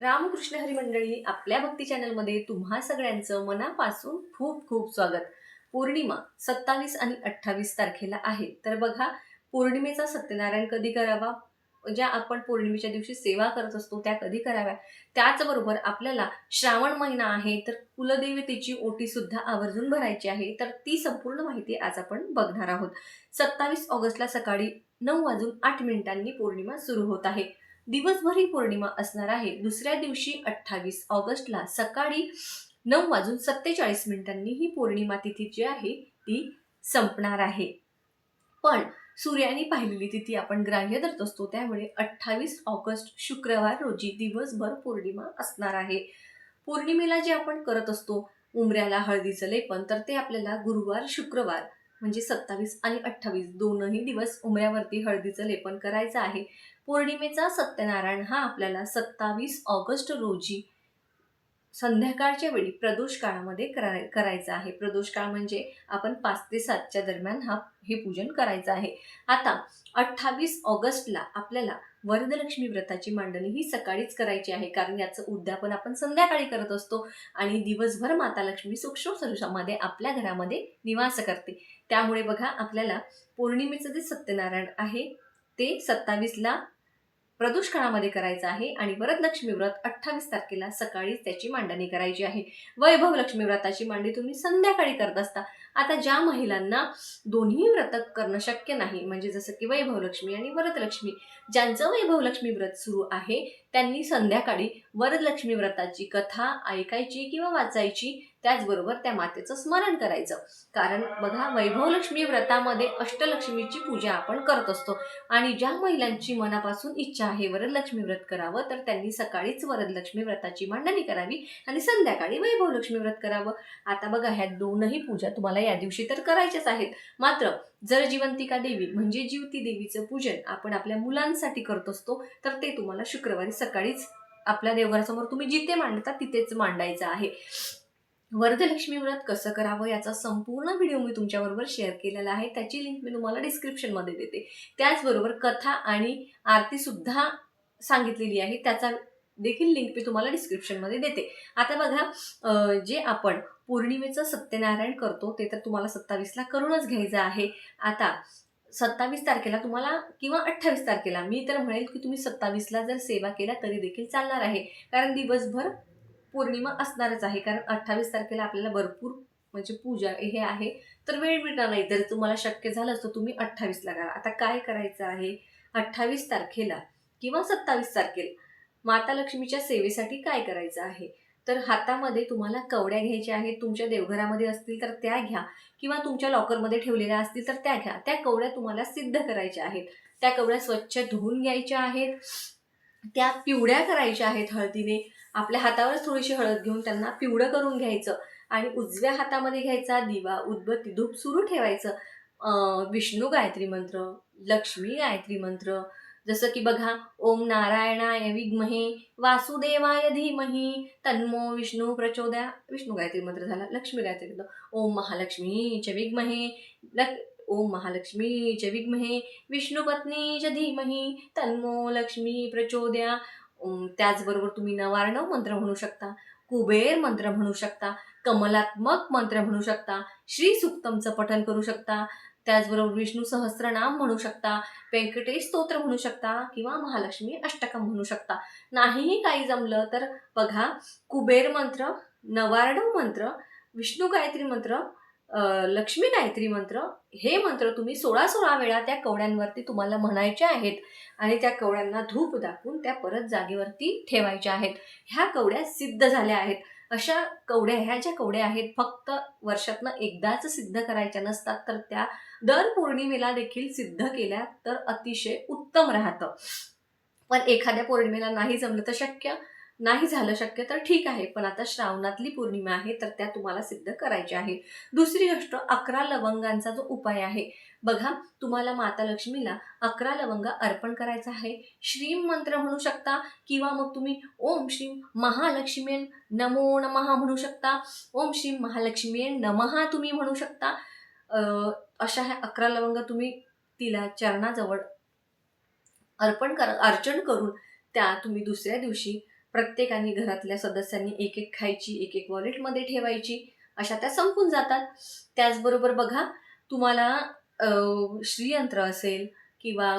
रामकृष्ण हरी मंडळी, आपल्या भक्ती चॅनलमध्ये तुम्हा सगळ्यांचं मनापासून खूप खूप स्वागत. पौर्णिमा 27 आणि 28 तारखेला आहे. तर बघा, पौर्णिमेचा सत्यनारायण कधी करावा, ज्या आपण पौर्णिमेच्या दिवशी सेवा करत असतो त्या कधी कराव्या, त्याचबरोबर आपल्याला श्रावण महिना आहे तर कुलदेवतेची ओटी सुद्धा आवर्जून भरायची आहे. तर ती संपूर्ण माहिती आज आपण बघणार आहोत. 27 ऑगस्टला सकाळी 9:08 पौर्णिमा सुरू होत आहे. दिवसभर ही पौर्णिमा असणार आहे. दुसऱ्या दिवशी 28 ऑगस्टला सकाळी 9:47 ही पौर्णिमा तिथी जी आहे ती संपणार आहे. पण सूर्याने पाहिलेली तिथी आपण ग्राह्य धरत असतो, त्यामुळे 28 ऑगस्ट शुक्रवार रोजी दिवसभर पौर्णिमा असणार आहे. पौर्णिमेला जे आपण करत असतो उंबऱ्याला हळदीचं लेपन, तर ते आपल्याला गुरुवार शुक्रवार म्हणजे 27 आणि 28 दोनही दिवस उंबऱ्यावरती हळदीचं लेपन करायचं आहे. पौर्णिमेचा सत्यनारायण हा आपल्याला 27 ऑगस्ट रोजी संध्याकाळच्या वेळी प्रदोष काळामध्ये करायचं आहे. प्रदोष काळ म्हणजे आपण 5 ते 7च्या दरम्यान हे पूजन करायचं आहे. आता 28 ऑगस्टला आपल्याला वरदलक्ष्मी व्रताची मांडणी ही सकाळीच करायची आहे, कारण याचं उद्यापन आपण संध्याकाळी करत असतो आणि दिवसभर माता लक्ष्मी सूक्ष्म स्वरूपामध्ये आपल्या घरामध्ये निवास करते. त्यामुळे बघा, आपल्याला पौर्णिमेचं जे सत्यनारायण आहे ते 27ला प्रदोष काळामध्ये करायचं आहे आणि वरदलक्ष्मी व्रत 28 तारखेला सकाळीच त्याची मांडणी करायची आहे. वैभव लक्ष्मी व्रताची मांडणी तुम्ही संध्याकाळी करत असता. आता ज्या महिलांना दोन्ही व्रत करणं शक्य नाही, म्हणजे जसं की वैभव लक्ष्मी आणि वरदलक्ष्मी, ज्यांचं वैभव लक्ष्मी व्रत सुरू आहे त्यांनी संध्याकाळी वरदलक्ष्मी व्रताची कथा ऐकायची किंवा वाचायची, त्याचबरोबर त्या मातेचं स्मरण करायचं. कारण बघा, वैभव लक्ष्मी व्रतामध्ये अष्टलक्ष्मीची पूजा आपण करत असतो आणि ज्या महिलांची मनापासून इच्छा आहे वरदलक्ष्मी व्रत करावं, तर त्यांनी सकाळीच वरदलक्ष्मी व्रताची मांडणी करावी आणि संध्याकाळी वैभव लक्ष्मी व्रत करावं. आता बघा, ह्या दोनही पूजा तुम्हाला या दिवशी तर करायच्याच आहेत. मात्र जर जिवंतिका देवी म्हणजे जीवती देवीचं पूजन आपण आपल्या मुलांसाठी करत असतो, तर ते तुम्हाला शुक्रवारी सकाळीच आपल्या देवघरासमोर तुम्ही जिथे मांडता तिथेच मांडायचं आहे. वरदलक्ष्मी व्रत कसं करावं याचा संपूर्ण व्हिडिओ मी तुमच्याबरोबर शेअर केलेला आहे. त्याची लिंक मी तुम्हाला डिस्क्रिप्शनमध्ये देते. त्याचबरोबर कथा आणि आरती सुद्धा सांगितलेली आहे, त्याचा देखील लिंक मी तुम्हाला डिस्क्रिप्शनमध्ये देते. आता बघा, जे आपण पौर्णिमेचं सत्यनारायण करतो ते तर तुम्हाला 27ला करूनच घ्यायचं आहे. आता 27 तारखेला तुम्हाला किंवा 28 तारखेला मी तर म्हणेल की तुम्ही 27ला जर सेवा केल्या तरी देखील चालणार आहे, कारण दिवसभर पौर्णिमा असणारच आहे. कारण 28 तारखेला आपल्याला भरपूर म्हणजे पूजा हे आहे, तर वेळ मिळणार नाही. जर तुम्हाला शक्य झालं तर तुम्ही 28ला करा. आता काय करायचं आहे, 28 तारखेला किंवा 27 तारखेला माता लक्ष्मीच्या सेवेसाठी काय करायचं आहे, तर हातामध्ये तुम्हाला कवड्या घ्यायच्या आहेत. तुमच्या देवघरामध्ये असतील तर त्या घ्या किंवा तुमच्या लॉकरमध्ये ठेवलेल्या असतील तर त्या घ्या. त्या कवड्या तुम्हाला सिद्ध करायच्या आहेत. त्या कवड्या स्वच्छ धुवून घ्यायच्या आहेत. त्या पिवळ्या करायच्या आहेत हळदीने. आपल्या हातावरच थोडीशी हळद घेऊन त्यांना पिवळं करून घ्यायचं आणि उजव्या हातामध्ये घ्यायचा दिवा, उदबत्ती, धूप सुरू ठेवायचं. विष्णू गायत्री मंत्र, लक्ष्मी गायत्री मंत्र, जसं की बघा, ओम नारायणाय विद्महे वासुदेवाय धीमहि तन्नो विष्णू प्रचोदया, विष्णू गायत्री मंत्र झाला. लक्ष्मी गायत्री मंत्र, ओम महालक्ष्मी च विद्महे ओम महालक्ष्मी च विद्महे विष्णुपत्नी च धीमहि तन्नो लक्ष्मी प्रचोदया. त्याचबरोबर तुम्ही नवार्णव मंत्र म्हणू शकता, कुबेर मंत्र म्हणू शकता, कमलात्मक मंत्र म्हणू शकता, श्री सुक्तमचं पठण करू शकता, त्याचबरोबर विष्णू सहस्त्रनाम म्हणू शकता, व्यंकटेश स्तोत्र म्हणू शकता किंवा महालक्ष्मी अष्टकम म्हणू शकता. नाहीही काही जमलं तर बघा, कुबेर मंत्र, नवार्णव मंत्र, विष्णू गायत्री मंत्र, लक्ष्मी गायत्री मंत्र, हे मंत्र तुम्ही 16 वेळा त्या कवड्यांवरती तुम्हाला म्हणायचे आहेत आणि त्या कवड्यांना धूप दाखवून त्या परत जागेवरती ठेवायच्या आहेत. ह्या कवड्या सिद्ध झाल्या आहेत. अशा कवड्या, ह्या ज्या कवड्या आहेत फक्त वर्षातनं एकदाच सिद्ध करायच्या नसतात, तर त्या दर पौर्णिमेला देखील सिद्ध केल्या तर अतिशय उत्तम राहतं. पण एखाद्या पौर्णिमेला नाही जमलं तर नाही झालं शक्य तर ठीक आहे, पण आता श्रावणातली पौर्णिमा आहे तर त्या तुम्हाला सिद्ध करायच्या आहे. दुसरी गोष्ट, 11 लवंगांचा जो उपाय आहे. बघा, तुम्हाला माता लक्ष्मीला 11 लवंग अर्पण करायचं आहे. श्रीम मंत्र म्हणू शकता किंवा मग तुम्ही ओम श्रीम महालक्ष्मी नमो नमः म्हणू शकता. ओम श्रीम महालक्ष्मी नमः तुम्ही म्हणू शकता. अशा ह्या 11 लवंग तुम्ही तिला चरणाजवळ अर्चन करून त्या तुम्ही दुसऱ्या दिवशी प्रत्येकाने घरातल्या सदस्यांनी एक एक खायची, एक एक वॉलेटमध्ये ठेवायची, अशा त्या संपून जातात. त्याचबरोबर बघा, तुम्हाला श्रीयंत्र असेल किंवा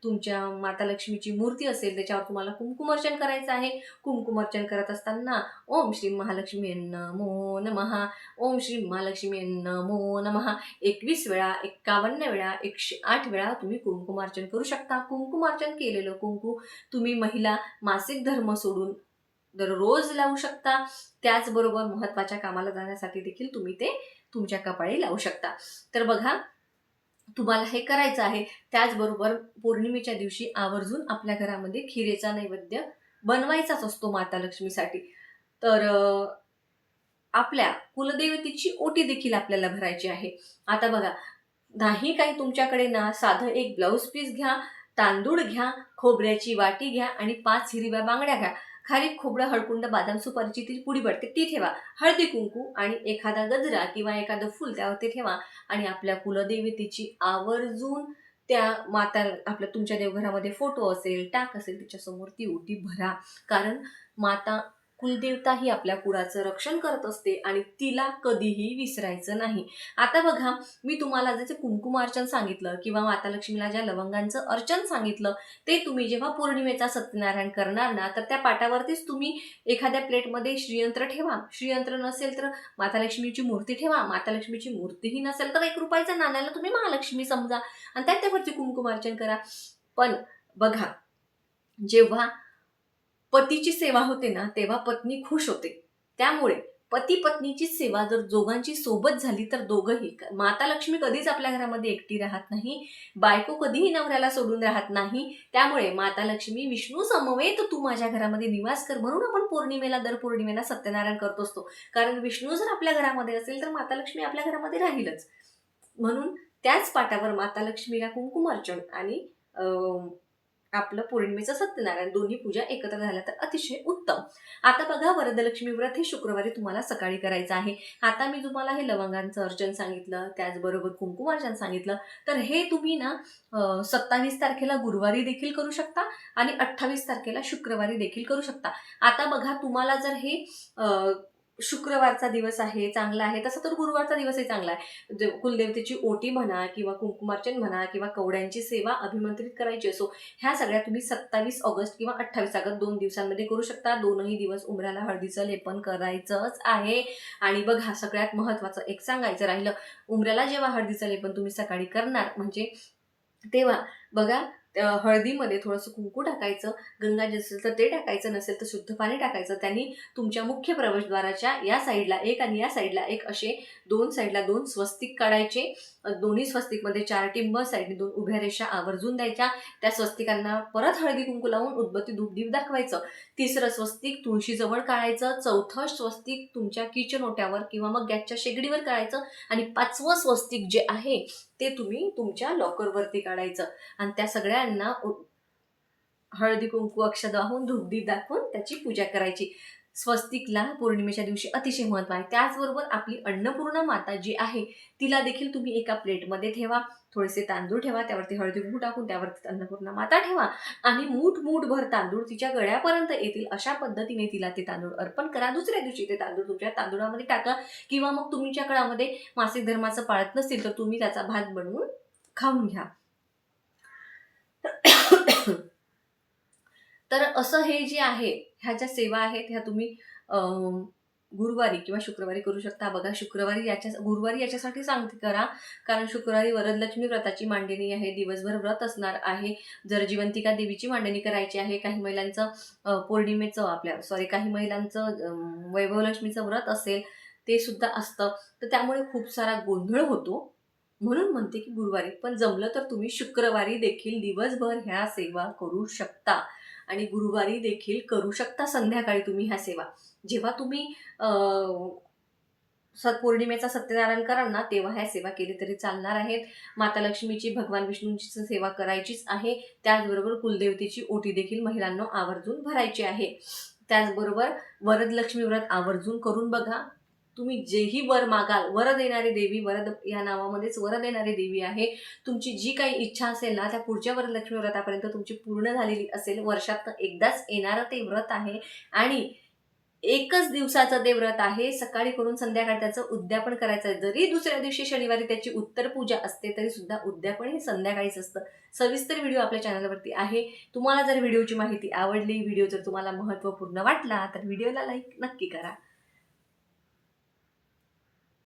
तुमच्या माता लक्ष्मीची मूर्ती असेल, त्याच्यावर तुम्हाला कुंकुमार्चन करायचं आहे. कुंकुमार्चन करत असताना ओम श्री महालक्ष्मी नमो नमः, ओम श्री महालक्ष्मी नमो नमः 21 वेळा, 51 वेळा, 108 वेळा तुम्ही कुंकुमार्चन करू शकता. कुंकुमार्चन केलेलं कुंकू तुम्ही महिला मासिक धर्म सोडून दररोज लावू शकता. त्याचबरोबर महत्त्वाच्या कामाला जाण्यासाठी देखील तुम्ही ते तुमच्या कपाळी लावू शकता. तर बघा, तुम्हाला हे करायचं आहे. त्याचबरोबर पौर्णिमेच्या दिवशी आवर्जून आपल्या घरामध्ये खिरेचा नैवेद्य बनवायचाच असतो माता लक्ष्मीसाठी. तर आपल्या कुलदेवतेची ओटी देखील आपल्याला भरायची आहे. आता बघा, नाही काही तुमच्याकडे ना, साधं एक ब्लाऊज पीस घ्या, तांदूळ घ्या, खोबऱ्याची वाटी घ्या आणि 5 हिरव्या बांगड्या घ्या. खारीक, खोबरं, हळकुंड, बदाम, सुपारीची ती पुडी पडते ती ठेवा. हळदी कुंकू आणि एखादा गजरा किंवा एखादं फूल त्यावरती ठेवा आणि आपल्या कुलदेवतेची आवर्जून त्या माता, आपल्या तुमच्या देवघरामध्ये फोटो असेल, टाक असेल, तिच्यासमोर ती ओटी भरा. कारण माता कुलदेवता ही आपल्या कुळाचं रक्षण करत असते आणि तिला कधीही विसरायचं नाही. आता बघा, मी तुम्हाला जसे कुंकुमार्चन सांगितलं किंवा माता लक्ष्मीला ज्या लवंगांचं अर्चन सांगितलं, ते तुम्ही जेव्हा पौर्णिमेचा सत्यनारायण करणार ना, तर त्या पाटावरतीच तुम्ही एखाद्या प्लेटमध्ये श्रीयंत्र ठेवा. श्रीयंत्र नसेल तर माता लक्ष्मीची मूर्ती ठेवा. माता लक्ष्मीची मूर्तीही नसेल तर 1 रुपयाच्या नाण्याला तुम्ही महालक्ष्मी समजा आणि त्याच्यावरती कुंकुमार्चन करा. पण बघा, जेव्हा पतीची सेवा होते ना, तेव्हा पत्नी खुश होते. त्यामुळे पती पत्नीची सेवा जर दोघांची सोबत झाली तर दोघंही, माता लक्ष्मी कधीच आपल्या घरामध्ये एकटी राहत नाही, बायको कधीही नवऱ्याला सोडून राहत नाही. त्यामुळे माता लक्ष्मी विष्णू समवेत तू माझ्या घरामध्ये निवास कर, म्हणून आपण पौर्णिमेला, दर पौर्णिमेला सत्यनारायण करत असतो. कारण विष्णू जर आपल्या घरामध्ये असेल तर माता लक्ष्मी आपल्या घरामध्ये राहीलच. म्हणून त्याच पाटावर माता लक्ष्मीला कुंकुमार्चन आणि आपलं पौर्णिमेचं सत्यनारायण दोन्ही पूजा एकत्र झाल्या तर अतिशय उत्तम. आता बघा, वरदलक्ष्मी व्रत हे शुक्रवारी तुम्हाला सकाळी करायचं आहे. आता मी तुम्हाला हे लवंगांचं अर्चन सांगितलं, त्याचबरोबर कुंकुमार्चन सांगितलं, तर हे तुम्ही ना 27 तारखेला गुरुवारी देखील करू शकता आणि 28 तारखेला शुक्रवारी देखील करू शकता. आता बघा, तुम्हाला जर हे शुक्रवारचा दिवस आहे, चांगला आहे, तसं तर गुरुवारचा दिवसही चांगला आहे. कुलदेवतेची ओटी म्हणा किंवा कुंकुमार्चन म्हणा किंवा कवड्यांची सेवा अभिमंत्रित करायची असो, ह्या सगळ्या तुम्ही 27 ऑगस्ट किंवा 28 ऑगस्ट 2 दिवसांमध्ये करू शकता. दोनही दिवस उंबऱ्याला हळदीचं लेपन करायचंच आहे. आणि बघा, सगळ्यात महत्त्वाचं एक सांगायचं राहिलं, उंबऱ्याला जेव्हा हळदीचं लेपन तुम्ही सकाळी करणार, म्हणजे तेव्हा बघा, हळदीमध्ये थोडंसं कुंकू टाकायचं, गंगाजल असेल तर ते टाकायचं, नसेल तर शुद्ध पाणी टाकायचं. त्यांनी तुमच्या मुख्य प्रवेशद्वाराच्या या साईडला एक आणि या साईडला एक असे 2 साईडला 2 स्वस्तिक काढायचे. दोन्ही स्वस्तिकमध्ये 4 टिंब, साईडने 2 उभ्या रेषा आवर्जून द्यायच्या. त्या स्वस्तिकांना परत हळदी कुंकू लावून उदबत्ती धूपदीप दाखवायचं. 3रं स्वस्तिक तुळशीजवळ काढायचं. 4थं स्वस्तिक तुमच्या किचन ओट्यावर किंवा मग गॅसच्या शेगडीवर काढायचं आणि 5वं स्वस्तिक जे आहे ते तुम्ही तुमच्या लॉकरवरती काढायचं आणि त्या सगळ्यांना हळदी कुंकू अक्षत वाहून धूपदीप दाखवून त्याची पूजा करायची. स्वस्तिकला पौर्णिमेच्या दिवशी अतिशय महत्त्व आहे. त्याचबरोबर आपली अन्नपूर्णा माता जी आहे तिला देखील तुम्ही एका प्लेटमध्ये ठेवा. थोडेसे तांदूळ ठेवा, त्यावरती हळदी कुंकू टाकून त्यावरती अन्नपूर्णा माता ठेवा आणि मूठभर तांदूळ तिच्या गळ्यापर्यंत येतील अशा पद्धतीने तिला ते तांदूळ अर्पण करा. दुसऱ्या दिवशी ते तांदूळ तुमच्या तांदूळामध्ये टाका किंवा मग तुमच्या काळामध्ये मासिक धर्माचं पाळत नसतील तर तुम्ही त्याचा भात बनवून खाऊन घ्या. तर असं हे जे आहे, ह्या ज्या सेवा आहेत ह्या तुम्ही गुरुवारी किंवा शुक्रवारी करू शकता. बघा, गुरुवारी याच्यासाठी सांगते करा, कारण शुक्रवारी वरदलक्ष्मी व्रताची मांडणी आहे, दिवसभर व्रत असणार आहे. जर जिवंतिका देवीची मांडणी करायची आहे, काही महिलांचं काही महिलांचं वैभवलक्ष्मीचं व्रत असेल ते सुद्धा असतं. तर त्यामुळे खूप सारा गोंधळ होतो. म्हणून म्हणते की गुरुवारी, पण जमलं तर तुम्ही शुक्रवारी देखील दिवसभर ह्या सेवा करू शकता आणि गुरुवारी देखील करू शकता. संध्याकाळी तुम्ही ह्या सेवा जेव्हा तुम्ही पौर्णिमेचा सत्यनारायण कराल ना, तेव्हा ह्या सेवा केली तरी चालणार आहेत. माता लक्ष्मीची, भगवान विष्णूंची सेवा करायचीच आहे. त्याचबरोबर कुलदेवतेची ओटी देखील महिलांना आवर्जून भरायची आहे. त्याचबरोबर वरदलक्ष्मी व्रत आवर्जून करून बघा. तुम्ही जेही वर मागाल, वर देणारी देवी, वरद या नावामध्येच वर देणारी देवी आहे. तुमची जी काही इच्छा असेल ना, त्या पुढच्या वरलक्ष्मी व्रतापर्यंत तुमची पूर्ण झालेली असेल. वर्षातनं एकदाच येणारं ते व्रत आहे आणि एकच दिवसाचं ते व्रत आहे. सकाळी करून संध्याकाळी त्याचं उद्यापन करायचं आहे. जरी दुसऱ्या दिवशी शनिवारी त्याची उत्तर पूजा असते, तरी सुद्धा उद्यापन हे संध्याकाळीच असतं. सविस्तर व्हिडिओ आपल्या चॅनलवरती आहे. तुम्हाला जर व्हिडिओची माहिती आवडली, व्हिडिओ जर तुम्हाला महत्त्वपूर्ण वाटला, तर व्हिडिओला लाईक नक्की करा.